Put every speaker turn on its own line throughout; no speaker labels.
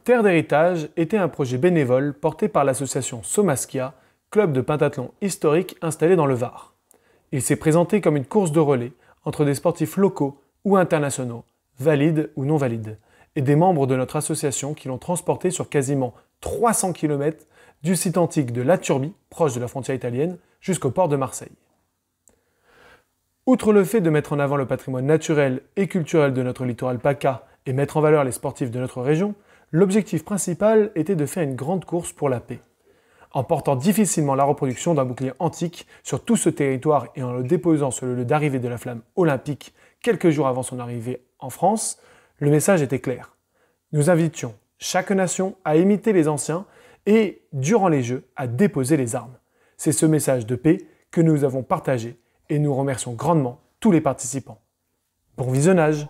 Terre d'héritage était un projet bénévole porté par l'association Somaskia, club de pentathlon historique installé dans le Var. Il s'est présenté comme une course de relais entre des sportifs locaux ou internationaux, valides ou non valides, et des membres de notre association qui l'ont transporté sur quasiment 300 km du site antique de La Turbie, proche de la frontière italienne, jusqu'au port de Marseille. Outre le fait de mettre en avant le patrimoine naturel et culturel de notre littoral PACA et mettre en valeur les sportifs de notre région, l'objectif principal était de faire une grande course pour la paix. En portant difficilement la reproduction d'un bouclier antique sur tout ce territoire et en le déposant sur le lieu d'arrivée de la flamme olympique quelques jours avant son arrivée en France, le message était clair. Nous invitions chaque nation à imiter les anciens et, durant les Jeux, à déposer les armes. C'est ce message de paix que nous avons partagé et nous remercions grandement tous les participants. Bon visionnage!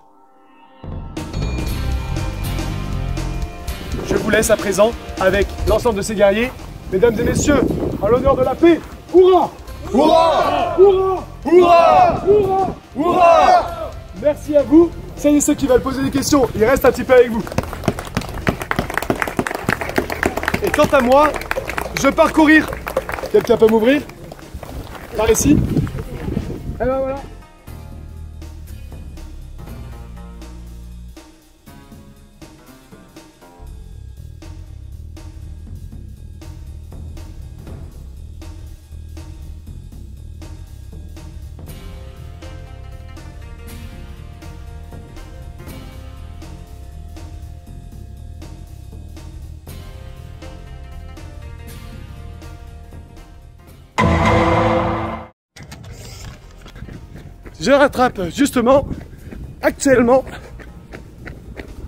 Je vous laisse à présent avec l'ensemble de ces guerriers. Mesdames et messieurs, à l'honneur de la paix, hurrah! Hurrah! Hurrah! Hurrah! Hurrah! Hurrah! Merci à vous. Ça y est, ceux qui veulent poser des questions, ils restent un petit peu avec vous. Et quant à moi, je pars courir. Quelqu'un peut m'ouvrir? Par ici? Et ben voilà. Je rattrape justement, actuellement,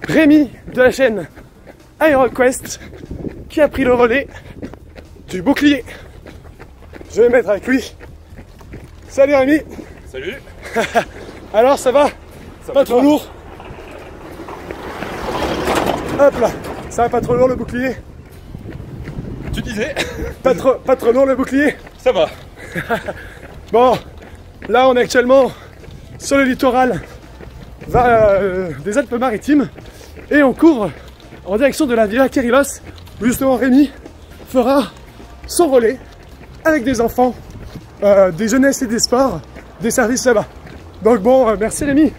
Rémi de la chaîne HeroQuest qui a pris le relais du bouclier. Je vais me mettre avec lui. Salut Rémi.
Salut.
Alors ça va? Pas trop lourd? Hop là, ça va pas trop lourd le bouclier?
Tu disais?
Pas trop lourd le bouclier?
Ça va.
Bon, là on est actuellement sur le littoral des Alpes-Maritimes et on court en direction de la Villa Kérilos où justement Rémi fera son relais avec des enfants, des jeunesses et des sports, des services là-bas. Donc bon, merci Rémi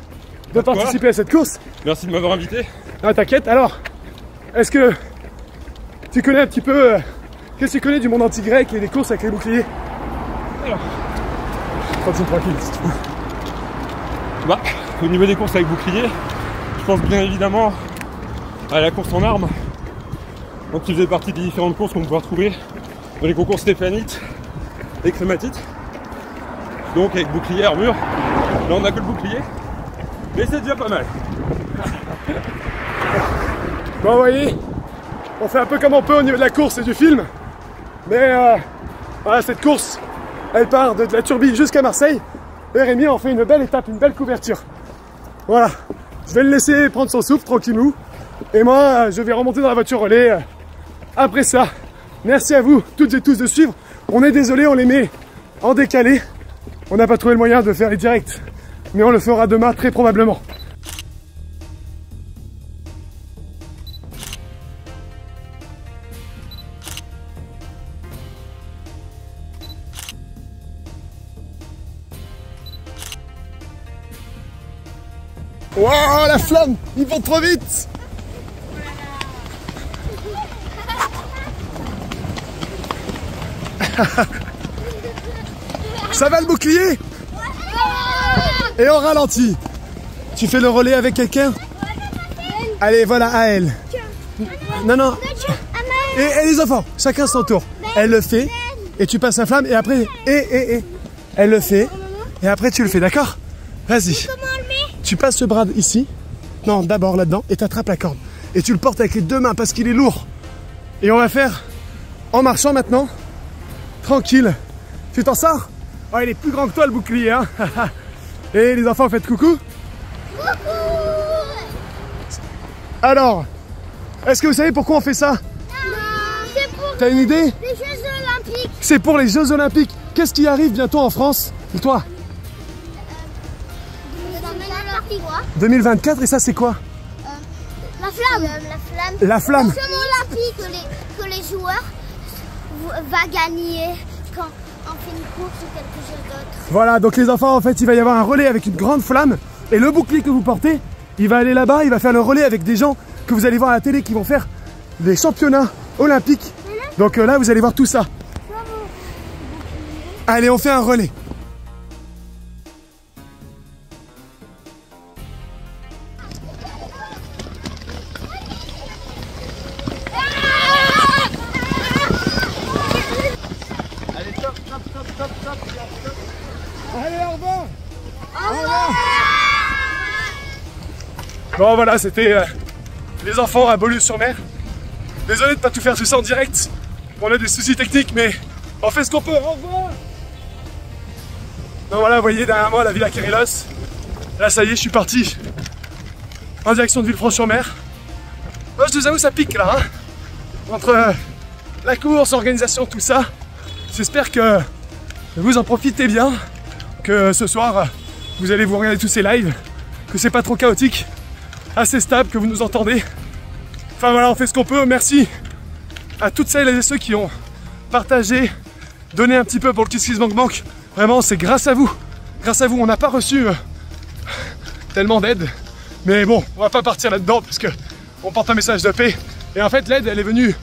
de participer à cette course.
Merci de m'avoir invité.
Ah t'inquiète, alors, est-ce que tu connais un petit peu, qu'est-ce que tu connais du monde anti-grec et des courses avec les boucliers?
Alors,
tranquille, si tu veux.
bah, au niveau des courses avec bouclier, je pense bien évidemment à la course en armes. Donc qui faisait partie des différentes courses qu'on peut retrouver dans les concours stéphanites et crématites. Donc avec bouclier, armure. Là on n'a que le bouclier, mais c'est déjà pas mal.
Bon, vous voyez, on fait un peu comme on peut au niveau de la course et du film. Mais voilà, cette course, elle part de La Turbie jusqu'à Marseille. Et Rémi en fait une belle étape, une belle couverture. Voilà, je vais le laisser prendre son souffle tranquillou. Et moi, je vais remonter dans la voiture relais après ça. Merci à vous toutes et tous de suivre. On est désolé, on les met en décalé. On n'a pas trouvé le moyen de faire les directs. Mais on le fera demain très probablement. Waouh, la flamme, ils vont trop vite. Ça va le bouclier? Et on ralentit. Tu fais le relais avec quelqu'un? Allez, voilà, à elle. Non, non. Et les enfants, chacun son tour. Elle le fait, et tu passes la flamme, et après, elle le fait, et après tu le fais, d'accord? Vas-y. Tu passes le bras ici, non, d'abord là-dedans, et tu attrapes la corde. Et tu le portes avec les deux mains parce qu'il est lourd. Et on va faire en marchant maintenant, tranquille. Tu t'en sors? Oh, il est plus grand que toi le bouclier, hein. Et les enfants, faites coucou. Coucou. Alors, est-ce que vous savez pourquoi on fait ça?
Non, c'est pour
T'as une idée?
les Jeux Olympiques.
C'est pour les Jeux Olympiques. Qu'est-ce qui arrive bientôt en France? Et toi?
2024.
2024, et ça c'est quoi?
La
La flamme.
C'est olympique que les joueurs va gagner quand on fait une course ou quelque chose d'autre.
Voilà, donc les enfants, en fait, il va y avoir un relais avec une grande flamme. Et le bouclier que vous portez, il va aller là-bas, il va faire le relais avec des gens que vous allez voir à la télé qui vont faire des championnats olympiques. Donc là, vous allez voir tout ça. Allez, on fait un relais.
Allez, stop.
Allez, au revoir. Au revoir. Bon, voilà, c'était les enfants à Beaulieu-sur-Mer. Désolé de ne pas tout faire tout ça en direct. On a des soucis techniques, mais on fait ce qu'on peut. Au revoir. Donc voilà, vous voyez derrière moi la Villa Kérilos. Là, ça y est, je suis parti en direction de Villefranche-sur-Mer. Moi, je vous avoue, ça pique là. Hein. Entre la course, l'organisation, tout ça. J'espère que vous en profitez bien. Que ce soir, vous allez vous regarder tous ces lives. Que c'est pas trop chaotique. Assez stable, que vous nous entendez. Enfin voilà, on fait ce qu'on peut. Merci à toutes celles et ceux qui ont partagé, donné un petit peu pour le KissKissBankBank. Vraiment, c'est grâce à vous. Grâce à vous, on n'a pas reçu tellement d'aide. Mais bon, on va pas partir là-dedans parce que on porte un message de paix. Et en fait, l'aide, elle est venue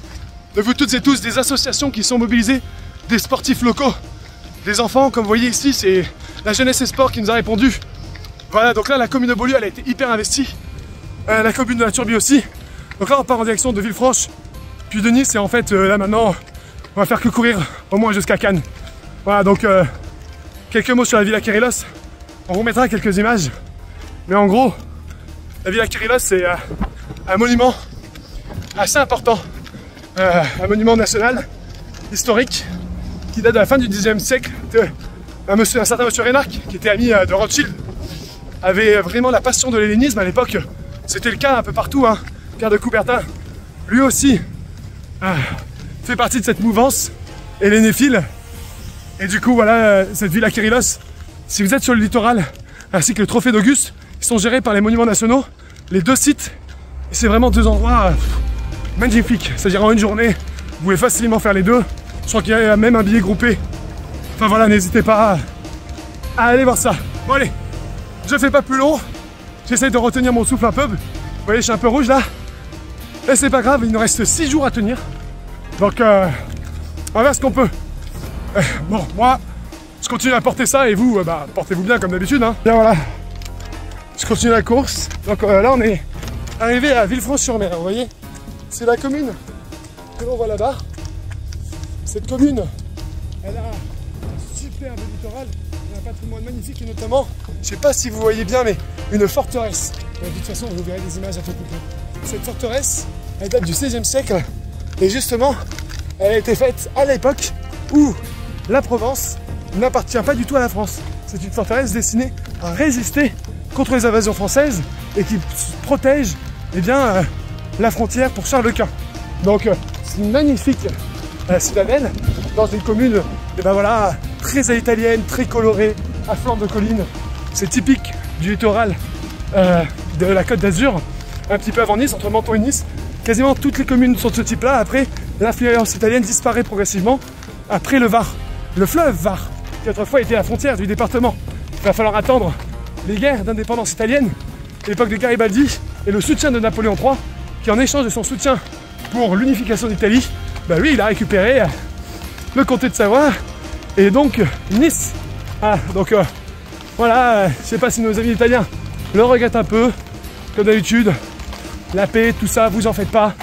de vous toutes et tous, des associations qui sont mobilisées, des sportifs locaux, des enfants. Comme vous voyez ici, c'est la Jeunesse et Sport qui nous a répondu. Voilà, donc là, la commune de Beaulieu, elle a été hyper investie. La commune de la Turbie aussi. Donc là, on part en direction de Villefranche, puis de Nice. Et en fait, là maintenant, on va faire que courir au moins jusqu'à Cannes. Voilà, donc quelques mots sur la Villa Kérilos. On vous mettra quelques images. Mais en gros, la Villa Kérilos, c'est un monument assez important. Un monument national, historique, qui date de la fin du XIXe siècle. Un certain monsieur Reinach, qui était ami de Rothschild, avait vraiment la passion de l'hellénisme à l'époque. C'était le cas un peu partout. Hein. Pierre de Coubertin, lui aussi, fait partie de cette mouvance hellénéphile. Et du coup, voilà, cette Villa Kérilos, si vous êtes sur le littoral, ainsi que le trophée d'Auguste, ils sont gérés par les monuments nationaux, les deux sites. Et c'est vraiment deux endroits magnifiques. C'est-à-dire en une journée, vous pouvez facilement faire les deux. Je crois qu'il y a même un billet groupé. Enfin voilà, n'hésitez pas à aller voir ça. Bon allez, je fais pas plus long. J'essaie de retenir mon souffle un peu. Vous voyez, je suis un peu rouge là. Et c'est pas grave, il nous reste 6 jours à tenir. Donc, on va faire ce qu'on peut. Bon, moi, je continue à porter ça et vous, portez-vous bien comme d'habitude. Hein. Bien voilà, je continue la course. Donc là, on est arrivé à Villefranche-sur-Mer. Vous voyez, c'est la commune que l'on voit là-bas. Cette commune, elle a un superbe littoral, elle a un patrimoine magnifique et notamment, je sais pas si vous voyez bien, mais une forteresse. De toute façon, vous verrez des images un peu plus près. Cette forteresse, elle date du XVIe siècle et justement, elle a été faite à l'époque où la Provence n'appartient pas du tout à la France. C'est une forteresse destinée à résister contre les invasions françaises et qui protège la frontière pour Charles Quint. Donc, c'est une magnifique citadelle dans une commune très à l'italienne, très colorée, à flanc de colline. C'est typique du littoral de la Côte d'Azur, un petit peu avant Nice, entre Menton et Nice. Quasiment toutes les communes sont de ce type-là. Après, l'influence italienne disparaît progressivement. Après le Var, le fleuve Var, qui autrefois était la frontière du département. Il va falloir attendre les guerres d'indépendance italienne, l'époque de Garibaldi et le soutien de Napoléon III, qui en échange de son soutien pour l'unification d'Italie, lui il a récupéré le comté de Savoie et donc Nice. Ah, donc voilà, je sais pas si nos amis italiens le regrettent un peu, comme d'habitude. La paix, tout ça, vous en faites pas.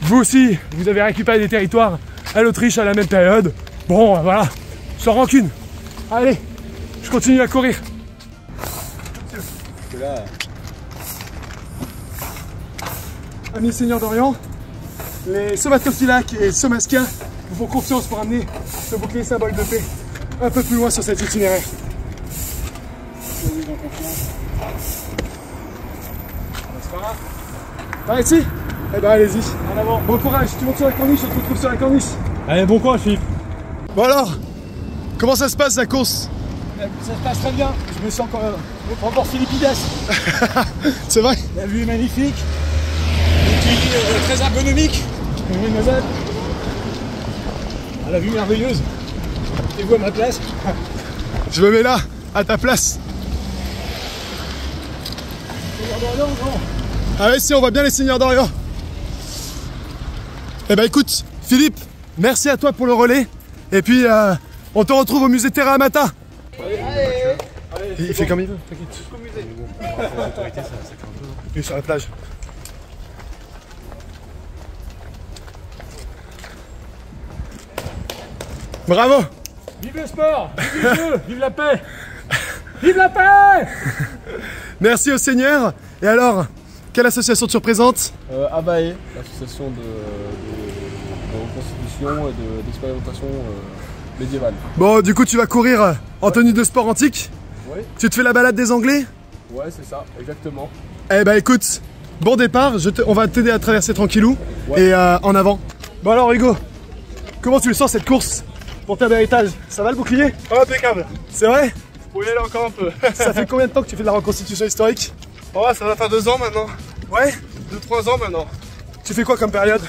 Vous aussi, vous avez récupéré des territoires à l'Autriche à la même période. Bon, voilà, sans rancune. Allez, je continue à courir. Amis Seigneurs d'Orient, les Somatophylaques et Somasca vous font confiance pour amener ce bouclier symbole de paix un peu plus loin sur cet itinéraire. Par ici? Eh ben allez-y, en avant. Bon courage, tu montes sur la corniche, on te retrouve sur la corniche.
Allez, bon courage Philippe.
Bon alors, comment ça se passe la course?
Ça se passe très bien, je me sens encore Philippides.
C'est vrai?
La vue est magnifique,
voyage ergonomique. Mademoiselle. À la vue merveilleuse. Mettez-vous à ma place. Je me mets là, à ta place. Ah ouais, si, on voit bien les seigneurs d'Orient. Eh ben écoute, Philippe, merci à toi pour le relais. Et puis, on te retrouve au musée Terra Amata. Il fait comme il veut, t'inquiète. Il est sur la plage. Bravo.
Vive le sport, vive le jeu, vive la paix. Vive la paix.
Merci au Seigneur. Et alors, quelle association tu représentes?
ABAE, l'association de reconstitution et d'expérimentation médiévale.
Bon, du coup, tu vas courir en tenue de sport antique?
Oui.
Tu te fais la balade des Anglais?
Ouais, c'est ça, exactement.
Eh ben écoute, bon départ, on va t'aider à traverser tranquillou. Ouais. Et en avant. Bon alors Hugo, comment tu le sens cette course pour ton héritage? Ça va le bouclier?
Impeccable.
C'est vrai?
Faut y aller encore un peu.
Ça fait combien de temps que tu fais de la reconstitution historique?
Oh, ça va faire 2 ans maintenant.
Ouais?
2-3 ans maintenant.
Tu fais quoi comme période?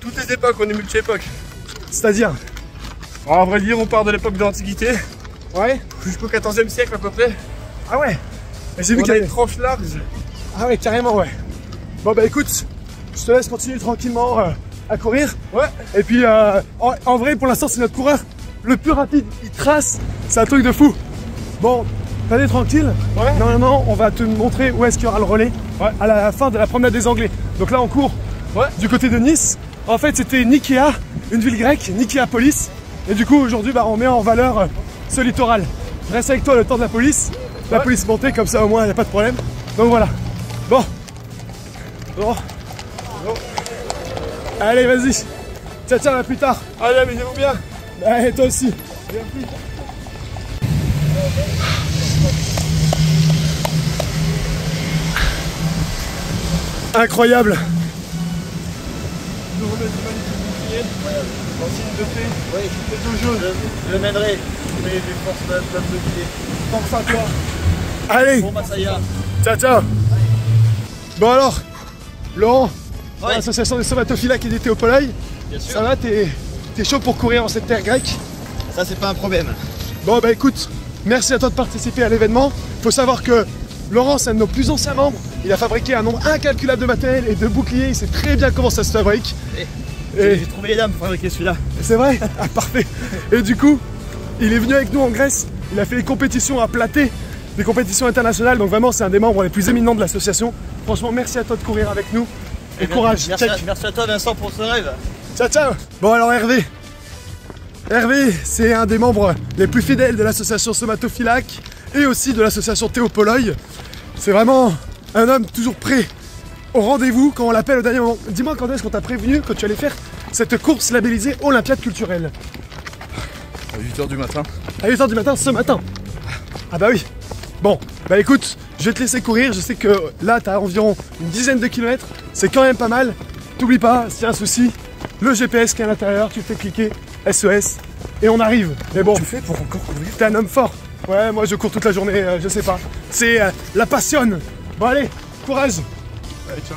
Toutes les époques, on est multi-époques.
C'est-à-dire?
Alors, à vrai dire, on part de l'époque de l'Antiquité.
Ouais?
Jusqu'au 14e siècle à peu près.
Ah ouais? J'ai vu
qu'il
qu'il
y a des tranches larges.
Ah ouais, carrément, ouais. Bon bah écoute, je te laisse continuer tranquillement à courir.
Ouais.
Et puis en vrai, pour l'instant, c'est notre coureur le plus rapide. Il trace, c'est un truc de fou. Bon, t'es tranquille.
Ouais.
Normalement, on va te montrer où est-ce qu'il y aura le relais. Ouais. À la fin de la promenade des Anglais. Donc là, on court du côté de Nice. En fait, c'était Nikéa, une ville grecque, Nikéapolis. Et du coup, aujourd'hui, bah, on met en valeur ce littoral. Je reste avec toi le temps de la police. La police montée, comme ça au moins, il n'y a pas de problème. Donc voilà. Bon. Allez, vas-y. Ciao, à plus tard.
Allez, amusez-vous bien.
Allez, toi aussi. Incroyable.
Nous remettons magnifique bouclier. En signe de paix.
Oui,
c'est toujours.
je mènerai. Mais les forces de bouclier.
Pense à toi.
Allez.
Bon, bah ça ira.
Ciao. Bon alors, Laurent, l'association des somatophiles qui était au Pologne.
Bien sûr.
Ça va, t'es chaud pour courir en cette terre grecque?
Ça, c'est pas un problème.
Bon bah écoute, merci à toi de participer à l'événement. Faut savoir que Laurent, c'est un de nos plus anciens membres. Il a fabriqué un nombre incalculable de matériel et de boucliers. Il sait très bien comment ça se fabrique.
J'ai trouvé les dames pour fabriquer celui-là.
C'est vrai? Ah, parfait. Et du coup, il est venu avec nous en Grèce. Il a fait les compétitions à Platé, des compétitions internationales. Donc vraiment, c'est un des membres les plus éminents de l'association. Franchement, merci à toi de courir avec nous. Et courage.
Merci à toi, Vincent, pour ce rêve.
Ciao. Bon alors Hervé, c'est un des membres les plus fidèles de l'association Somatophilac et aussi de l'association Théopoloï. C'est vraiment un homme toujours prêt au rendez-vous quand on l'appelle au dernier moment. Dis-moi quand est-ce qu'on t'a prévenu que tu allais faire cette course labellisée Olympiade culturelle?
À 8h du matin.
À 8h du matin ce matin? Ah bah oui. Bon, bah écoute, je vais te laisser courir. Je sais que là t'as environ une dizaine de kilomètres. C'est quand même pas mal. T'oublies pas, s'il y a un souci, le GPS qui est à l'intérieur, tu fais cliquer SOS et on arrive. Mais bon,
tu fais pour encore courir?
T'es un homme fort. Ouais, moi je cours toute la journée, je sais pas. C'est la passionne. Bon allez, courage.
Allez, ciao.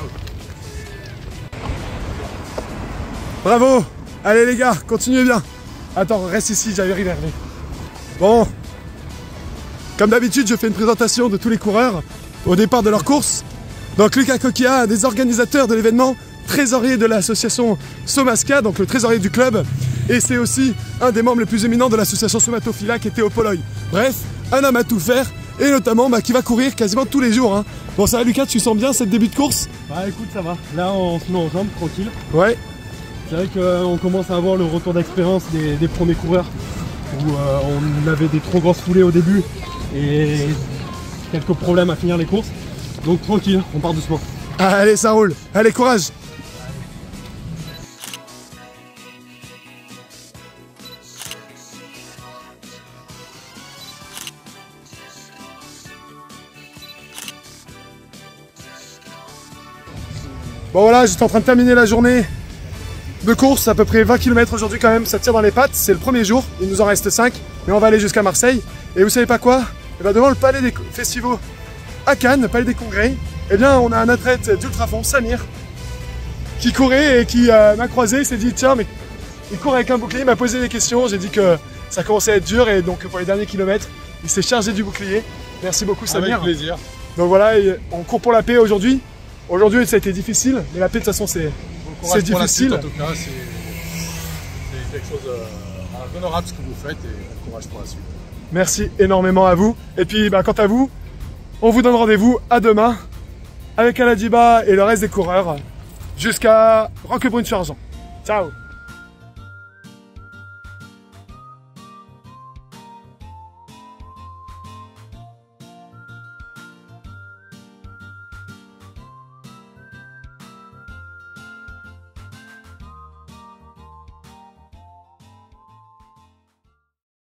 Bravo. Allez les gars, continuez bien. Attends, reste ici, j'arrive Hervé. Bon. Comme d'habitude, je fais une présentation de tous les coureurs au départ de leur course. Donc Lucas Coquilla, un des organisateurs de l'événement, trésorier de l'association Somaska, donc le trésorier du club, et c'est aussi un des membres les plus éminents de l'association Somatophilac qui était au Pologne. Bref, un homme à tout faire, et notamment qui va courir quasiment tous les jours. Hein. Bon, ça va Lucas, tu sens bien cette début de course?
Bah écoute, ça va. Là, on se met en jambes, tranquille.
Ouais.
C'est vrai qu'on commence à avoir le retour d'expérience des premiers coureurs, où on avait des trop grosses foulées au début, et quelques problèmes à finir les courses. Donc tranquille, on part doucement.
Allez, ça roule. Allez, courage. Bon voilà, j'étais en train de terminer la journée de course, à peu près 20 km aujourd'hui quand même, ça tire dans les pattes, c'est le premier jour, il nous en reste 5, mais on va aller jusqu'à Marseille. Et vous savez pas quoi? Et bien devant le palais des festivals à Cannes, le palais des congrès, eh bien on a un athlète d'ultrafond, Samir, qui courait et qui m'a croisé, il s'est dit tiens mais il court avec un bouclier, il m'a posé des questions, j'ai dit que ça commençait à être dur et donc pour les derniers kilomètres, il s'est chargé du bouclier. Merci beaucoup Samir.
Avec plaisir.
Donc voilà, on court pour la paix aujourd'hui. Aujourd'hui ça a été difficile, mais la paix de toute façon c'est difficile.
En tout cas, c'est quelque chose d'honorable ce que vous faites et bon courage pour la suite.
Merci énormément à vous. Et puis quant à vous, on vous donne rendez-vous à demain avec Aladiba et le reste des coureurs jusqu'à Roquebrune-sur-Argent. Ciao.